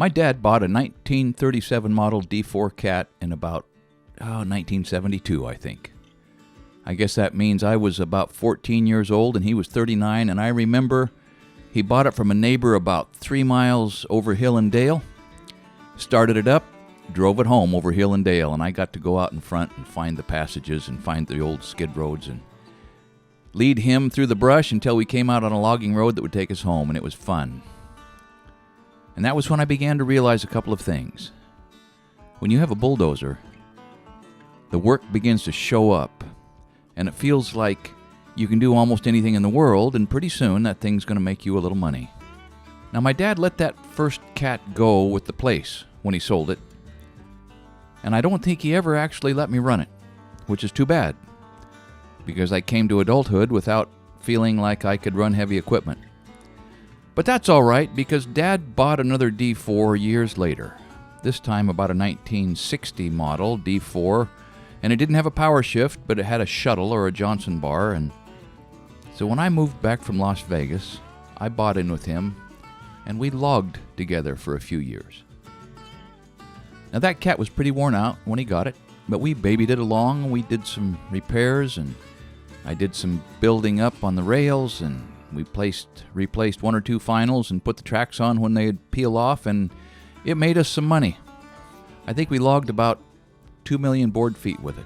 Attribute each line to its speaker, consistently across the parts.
Speaker 1: My dad bought a 1937 model D4 Cat in about 1972, I think. I guess that means I was about 14 years old and he was 39, and I remember he bought it from a neighbor about 3 miles over hill and dale, started it up, drove it home over hill and dale, and I got to go out in front and find the passages and find the old skid roads and lead him through the brush until we came out on a logging road that would take us home, and it was fun. And that was when I began to realize a couple of things. When you have a bulldozer, the work begins to show up, and it feels like you can do almost anything in the world, and pretty soon that thing's going to make you a little money. Now, my dad let that first Cat go with the place when he sold it, and I don't think he ever actually let me run it, which is too bad, because I came to adulthood without feeling like I could run heavy equipment. But that's all right, because Dad bought another D4 years later, this time about a 1960 model D4, and it didn't have a power shift, but it had a shuttle or a Johnson bar. And so when I moved back from Las Vegas, I bought in with him, and we logged together for a few years. Now, that Cat was pretty worn out when he got it, but we babied it along, and we did some repairs, and I did some building up on the rails, and we replaced 1 or 2 finals and put the tracks on when they'd peel off, and it made us some money. I think we logged about 2 million board feet with it.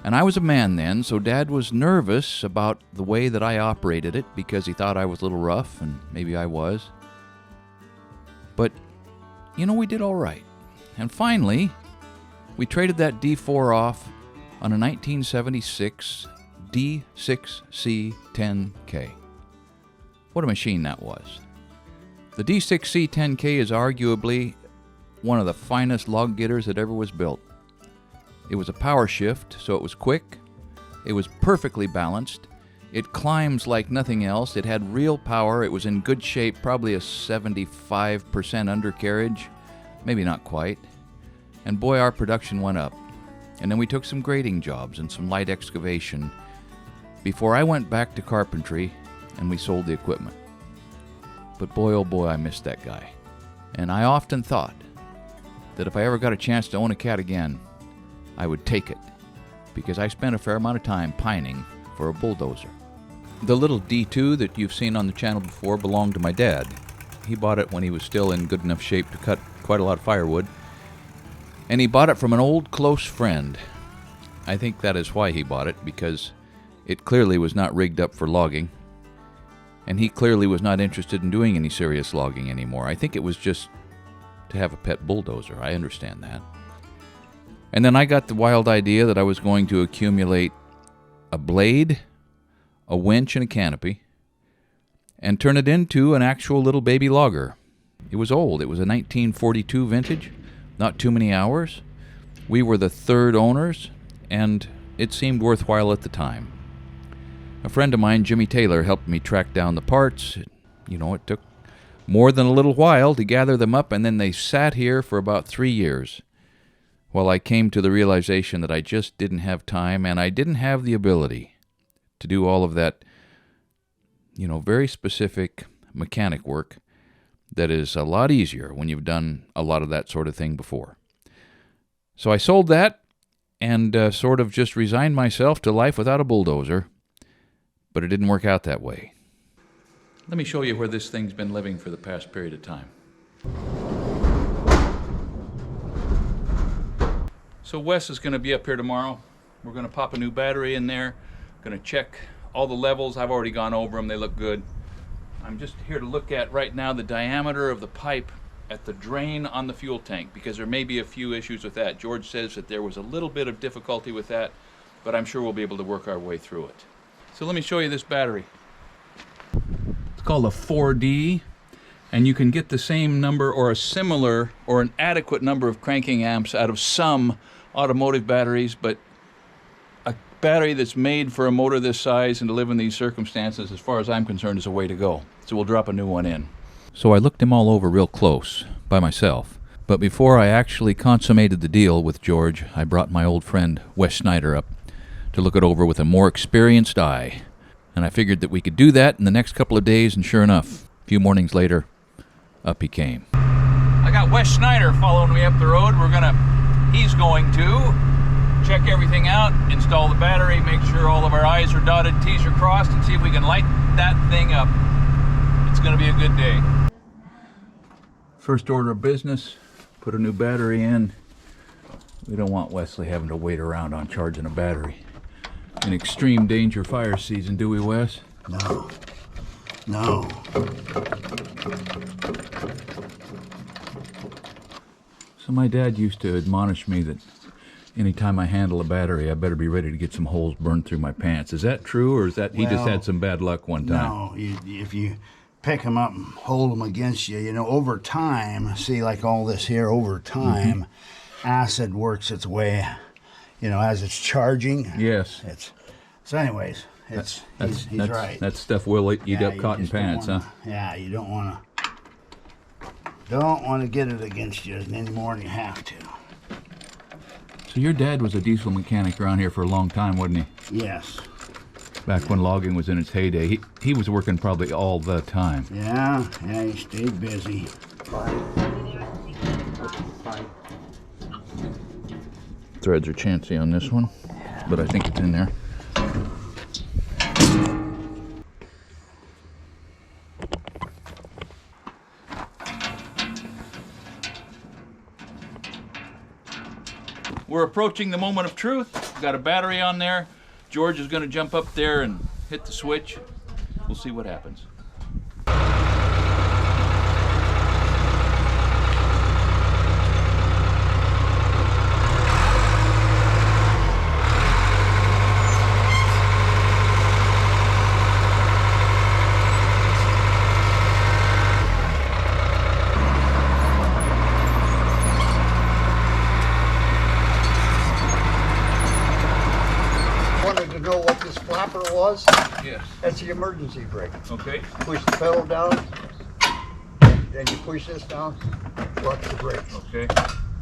Speaker 1: And I was a man then, so Dad was nervous about the way that I operated it because he thought I was a little rough, and maybe I was. But, we did all right. And finally, we traded that D4 off on a 1976 D6C 10K. What a machine that was. The D6C 10K is arguably one of the finest log getters that ever was built. It was a power shift, so it was quick. It was perfectly balanced. It climbs like nothing else. It had real power. It was in good shape, probably a 75% undercarriage, maybe not quite. And boy, our production went up. And then we took some grading jobs and some light excavation before I went back to carpentry and we sold the equipment. But boy, oh boy, I missed that guy. And I often thought that if I ever got a chance to own a Cat again, I would take it, because I spent a fair amount of time pining for a bulldozer. The little D2 that you've seen on the channel before belonged to my dad. He bought it when he was still in good enough shape to cut quite a lot of firewood, and he bought it from an old close friend. I think that is why he bought it, because it clearly was not rigged up for logging, and he clearly was not interested in doing any serious logging anymore. I think it was just to have a pet bulldozer. I understand that. And then I got the wild idea that I was going to accumulate a blade, a winch, and a canopy, and turn it into an actual little baby logger. It was old. It was a 1942 vintage, not too many hours. We were the third owners, and it seemed worthwhile at the time. A friend of mine, Jimmy Taylor, helped me track down the parts. It took more than a little while to gather them up, and then they sat here for about 3 years while I came to the realization that I just didn't have time, and I didn't have the ability to do all of that, very specific mechanic work that is a lot easier when you've done a lot of that sort of thing before. So I sold that and sort of just resigned myself to life without a bulldozer. But it didn't work out that way. Let me show you where this thing's been living for the past period of time. So Wes is going to be up here tomorrow. We're going to pop a new battery in there. Going to check all the levels. I've already gone over them. They look good. I'm just here to look at right now the diameter of the pipe at the drain on the fuel tank, because there may be a few issues with that. George says that there was a little bit of difficulty with that, but I'm sure we'll be able to work our way through it. So let me show you this battery. It's called a 4D, and you can get the same number or a similar or an adequate number of cranking amps out of some automotive batteries, but a battery that's made for a motor this size and to live in these circumstances, as far as I'm concerned, is a way to go. So we'll drop a new one in. So I looked him all over real close by myself, but before I actually consummated the deal with George, I brought my old friend Wes Schneider up to look it over with a more experienced eye. And I figured that we could do that in the next couple of days, and sure enough, a few mornings later, up he came. got Wes Schneider following me up the road. He's going to check everything out, install the battery, make sure all of our I's are dotted, T's are crossed, and see if we can light that thing up. It's going to be a good day. First order of business, put a new battery in. We don't want Wesley having to wait around on charging a battery. In extreme danger fire season, do we, Wes?
Speaker 2: No. No.
Speaker 1: So my dad used to admonish me that anytime I handle a battery, I better be ready to get some holes burned through my pants. Is that true, or is that he just had some bad luck one time?
Speaker 2: No, if you pick them up and hold them against you, you know, over time, see, like all this here, over time, acid works its way, you know, as it's charging.
Speaker 1: Yes.
Speaker 2: So anyways, he's right.
Speaker 1: That stuff will eat up cotton pants, huh?
Speaker 2: Yeah, you don't want to get it against you any more than you have to.
Speaker 1: So your dad was a diesel mechanic around here for a long time, wasn't he?
Speaker 2: Yes.
Speaker 1: Back when logging was in its heyday. He was working probably all the time.
Speaker 2: Yeah, he stayed busy.
Speaker 1: Threads are chancy on this one, but I think it's in there. We're approaching the moment of truth. We've got a battery on there. George is going to jump up there and hit the switch. We'll see what happens.
Speaker 3: Know what this flapper was?
Speaker 1: Yes.
Speaker 3: That's the emergency brake.
Speaker 1: Okay.
Speaker 3: Push the pedal down, then you push this down, watch the brakes.
Speaker 1: Okay.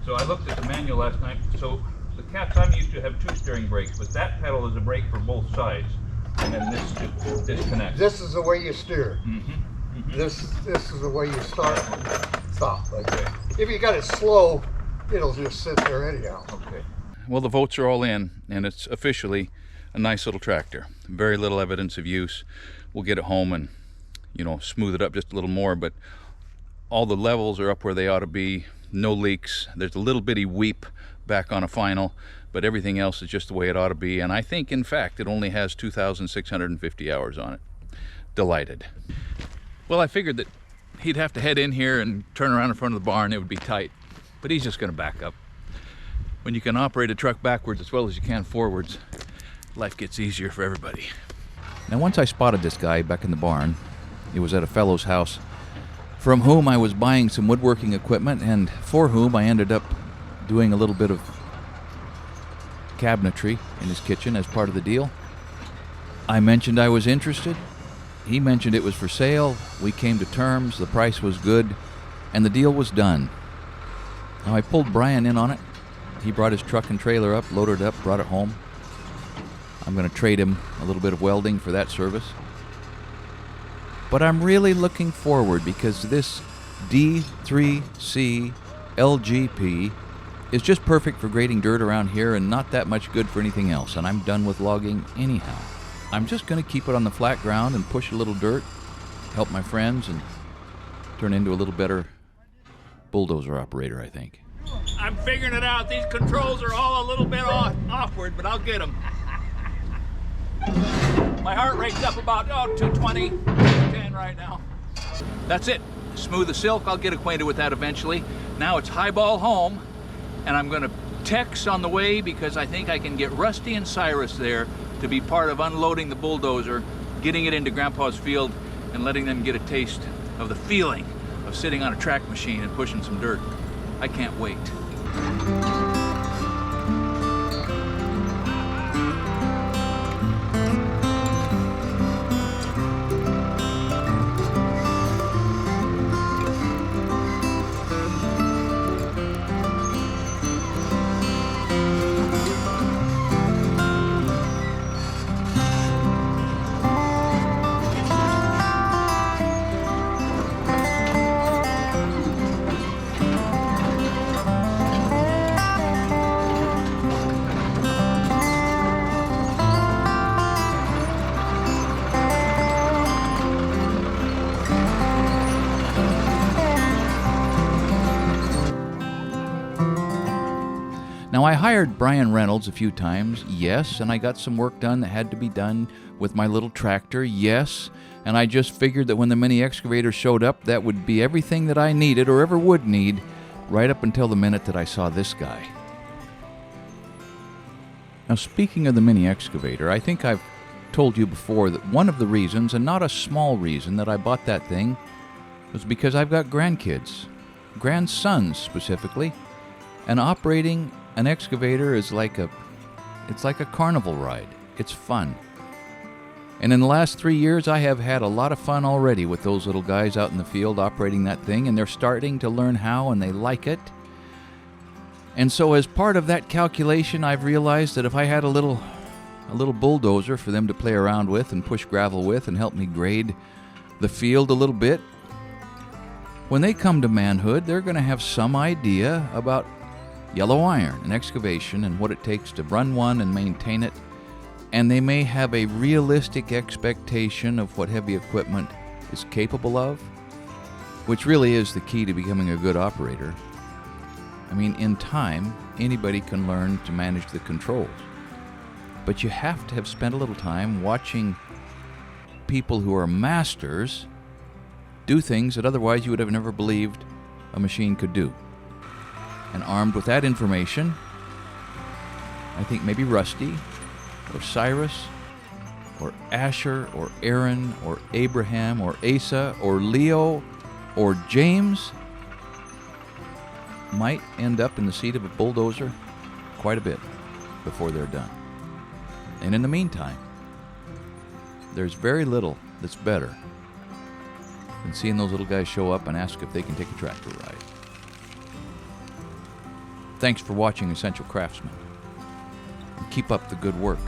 Speaker 1: So I looked at the manual last night. So the Cats I'm used to have two steering brakes, but that pedal is a brake for both sides, and then this just disconnects.
Speaker 3: This is the way you steer.
Speaker 1: Mm-hmm. Mm-hmm.
Speaker 3: This is the way you start and stop.
Speaker 1: Okay.
Speaker 3: If you got it slow, it'll just sit there anyhow.
Speaker 1: Okay. Well, the votes are all in, and it's officially a nice little tractor. Very little evidence of use. We'll get it home and, you know, smooth it up just a little more, but all the levels are up where they ought to be. No leaks. There's a little bitty weep back on a final, but everything else is just the way it ought to be. And I think, in fact, it only has 2,650 hours on it. Delighted. Well, I figured that he'd have to head in here and turn around in front of the barn. It would be tight, but he's just going to back up. When you can operate a truck backwards as well as you can forwards, life gets easier for everybody. Now, once I spotted this guy back in the barn. It was at a fellow's house from whom I was buying some woodworking equipment and for whom I ended up doing a little bit of cabinetry in his kitchen as part of the deal. I mentioned I was interested. He mentioned it was for sale. We came to terms. The price was good, and the deal was done. Now, I pulled Brian in on it. He brought his truck and trailer up, loaded it up, brought it home. I'm going to trade him a little bit of welding for that service. But I'm really looking forward because this D3C LGP is just perfect for grading dirt around here and not that much good for anything else. And I'm done with logging anyhow. I'm just going to keep it on the flat ground and push a little dirt, help my friends, and turn into a little better bulldozer operator, I think. I'm figuring it out. These controls are all a little bit awkward, but I'll get them. My heart rate's up about 220, 210 right now. That's it. Smooth as silk. I'll get acquainted with that eventually. Now it's highball home, and I'm going to text on the way because I think I can get Rusty and Cyrus there to be part of unloading the bulldozer, getting it into Grandpa's field, and letting them get a taste of the feeling of sitting on a track machine and pushing some dirt. I can't wait. Now, I hired Brian Reynolds a few times, yes, and I got some work done that had to be done with my little tractor, yes, and I just figured that when the mini excavator showed up, that would be everything that I needed or ever would need, right up until the minute that I saw this guy. Now, speaking of the mini excavator, I think I've told you before that one of the reasons, and not a small reason, that I bought that thing was because I've got grandkids, grandsons specifically, and operating an excavator is like a carnival ride. It's fun. And in the last 3 years, I have had a lot of fun already with those little guys out in the field operating that thing, and they're starting to learn how, and they like it. And so as part of that calculation, I've realized that if I had a little bulldozer for them to play around with and push gravel with and help me grade the field a little bit, when they come to manhood, they're going to have some idea about yellow iron and excavation and what it takes to run one and maintain it, and they may have a realistic expectation of what heavy equipment is capable of, which really is the key to becoming a good operator. I mean, in time, anybody can learn to manage the controls, but you have to have spent a little time watching people who are masters do things that otherwise you would have never believed a machine could do. And armed with that information, I think maybe Rusty, or Cyrus, or Asher, or Aaron, or Abraham, or Asa, or Leo, or James might end up in the seat of a bulldozer quite a bit before they're done. And in the meantime, there's very little that's better than seeing those little guys show up and ask if they can take a tractor ride. Thanks for watching Essential Craftsman. And keep up the good work.